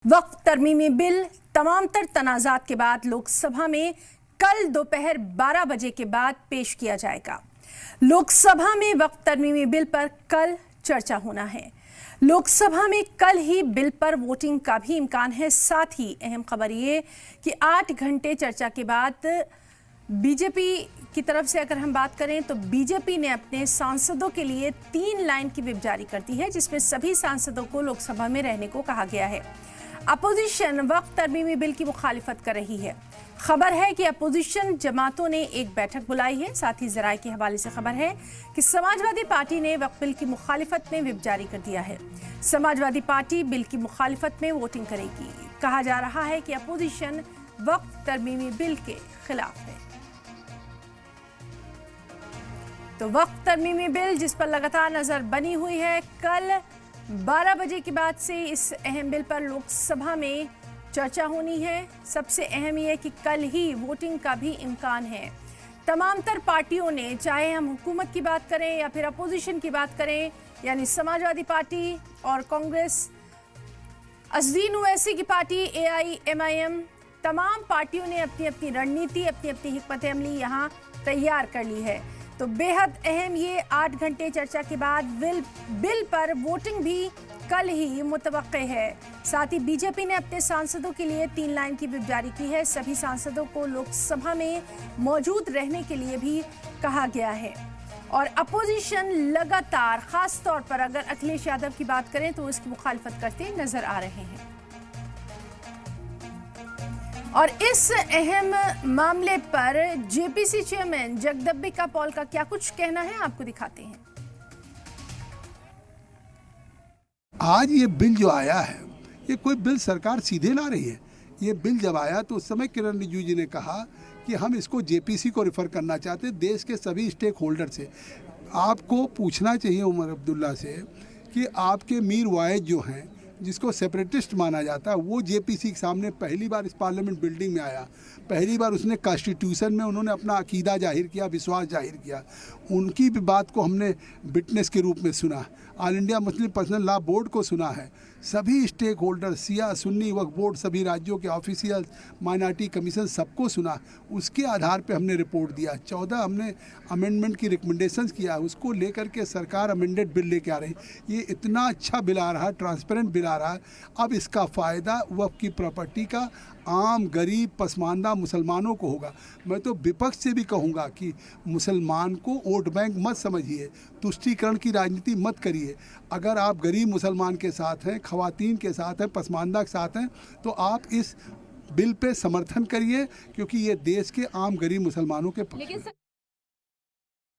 वक्फ तरमीमी bill तमाम तर तनाज़ात के बाद लोकसभा में कल दोपहर 12 बजे के बाद पेश किया जाएगा। लोकसभा में वक्फ तरमीमी बिल पर कल चर्चा होना है। लोकसभा में कल ही बिल पर वोटिंग का भी इम्कान है। साथ ही अहम खबर ये कि 8 घंटे चर्चा के बाद बीजेपी की तरफ से अगर हम बात करें तो बीजेपी ने अपने सांसदों के लिए 3 लाइन की व्हिप जारी कर दी है, जिसमें सभी सांसदों को लोकसभा में रहने को कहा गया है। अपोजिशन वक्फ तरमीमी बिल की मुखालिफत कर रही है। खबर है कि अपोजिशन जमातों ने एक बैठक बुलाई है। साथ ही ज़राए के हवाले से खबर है कि समाजवादी पार्टी ने वक्फ बिल की मुखालिफत में व्हिप जारी कर दिया है। समाजवादी पार्टी बिल की मुखालिफत में वोटिंग करेगी। कहा जा रहा है कि अपोजिशन वक्फ तरमीमी बिल के खिलाफ है। तो वक्फ तरमीमी बिल जिस पर लगातार नजर बनी हुई है, कल 12 बजे के बाद से इस अहम बिल पर लोकसभा में चर्चा होनी है। सबसे अहम यह कि कल ही वोटिंग का भी इम्कान है। तमाम तर पार्टियों ने, चाहे हम हुकूमत की बात करें या फिर अपोजिशन की बात करें, यानी समाजवादी पार्टी और कांग्रेस, अज़दीन ओवैसी की पार्टी AIMIM, तमाम पार्टियों ने अपनी अपनी रणनीति, अपनी अपनी हिकमत अमली यहाँ तैयार कर ली है। तो बेहद अहम ये 8 घंटे चर्चा के बाद बिल पर वोटिंग भी कल ही मुतवक्के है। साथ ही बीजेपी ने अपने सांसदों के लिए 3 लाइन की व्हिप जारी की है। सभी सांसदों को लोकसभा में मौजूद रहने के लिए भी कहा गया है। और अपोजिशन लगातार, खास तौर पर अगर अखिलेश यादव की बात करें तो इसकी मुखालिफत करते नजर आ रहे हैं। और इस अहम मामले पर JPC चेयरमैन जगदम्बिका पॉल का क्या कुछ कहना है, आपको दिखाते हैं। आज ये बिल जो आया है, ये कोई बिल सरकार सीधे ला रही है। ये बिल जब आया तो उस समय किरण रिजिजू जी ने कहा कि हम इसको JPC को रेफर करना चाहते हैं, देश के सभी स्टेक होल्डर से। आपको पूछना चाहिए उमर अब्दुल्ला से कि आपके मीर वाइज जो हैं, जिसको सेपरेटिस्ट माना जाता है, वो JPC के सामने पहली बार इस पार्लियामेंट बिल्डिंग में आया। पहली बार उसने कॉन्स्टिट्यूशन में उन्होंने अपना अकीदा जाहिर किया, विश्वास जाहिर किया। उनकी भी बात को हमने विटनेस के रूप में सुना। All India Muslim personal law board को सुना है। सभी स्टेक होल्डर, सिया, सुन्नी, वक्फ बोर्ड, सभी राज्यों के ऑफिशियल, माइनॉरिटी कमीशन, सबको सुना। उसके आधार पे हमने रिपोर्ट दिया। 14 हमने अमेंडमेंट की रिकमेंडेशंस किया, उसको लेकर के सरकार अमेंडेड बिल लेके आ रही। ये इतना अच्छा बिल आ रहा है, ट्रांसपेरेंट बिल आ रहा है। अब इसका फ़ायदा वक्फ की प्रॉपर्टी का आम गरीब पसमानदा मुसलमानों को होगा। मैं तो विपक्ष से भी कहूँगा कि मुसलमान को वोट बैंक मत समझिए, तुष्टीकरण की राजनीति मत करिए। अगर आप गरीब मुसलमान के साथ हैं, ख़वातीन के साथ हैं, पसमानदा के साथ हैं, तो आप इस बिल पे समर्थन करिए, क्योंकि ये देश के आम गरीब मुसलमानों के पक्ष में।